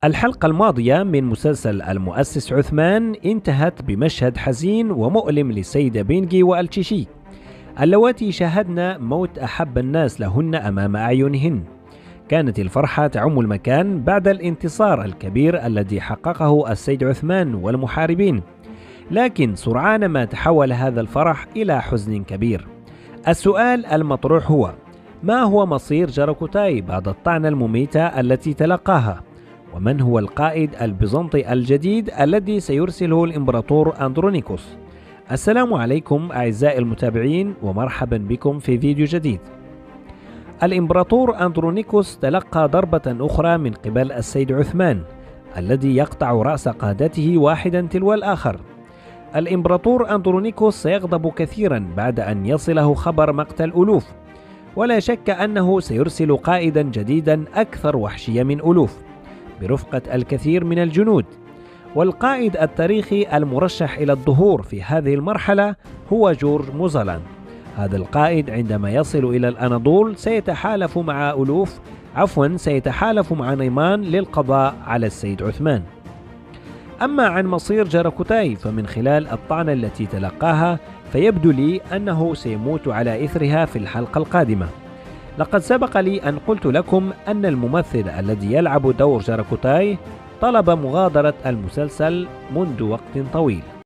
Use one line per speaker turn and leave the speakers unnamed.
الحلقة الماضية من مسلسل المؤسس عثمان انتهت بمشهد حزين ومؤلم للسيدة بينجي والتشيشي اللواتي شاهدن موت أحب الناس لهن أمام أعينهن. كانت الفرحة تعم المكان بعد الانتصار الكبير الذي حققه السيد عثمان والمحاربين، لكن سرعان ما تحول هذا الفرح إلى حزن كبير. السؤال المطروح هو: ما هو مصير جاركوتاي بعد الطعنة المميتة التي تلقاها؟ ومن هو القائد البيزنطي الجديد الذي سيرسله الإمبراطور أندرونيكوس؟ السلام عليكم أعزائي المتابعين ومرحبا بكم في فيديو جديد. الإمبراطور أندرونيكوس تلقى ضربة أخرى من قبل السيد عثمان الذي يقطع رأس قادته واحدا تلو الآخر. الإمبراطور أندرونيكوس سيغضب كثيرا بعد أن يصله خبر مقتل ألوف، ولا شك أنه سيرسل قائدا جديدا أكثر وحشية من ألوف برفقة الكثير من الجنود. والقائد التاريخي المرشح إلى الظهور في هذه المرحلة هو جورج موزالان. هذا القائد عندما يصل إلى الأناضول سيتحالف مع نيمان للقضاء على السيد عثمان. أما عن مصير جاركوتاي فمن خلال الطعنة التي تلقاها فيبدو لي أنه سيموت على إثرها في الحلقة القادمة. لقد سبق لي أن قلت لكم أن الممثل الذي يلعب دور جاركوتاي طلب مغادرة المسلسل منذ وقت طويل.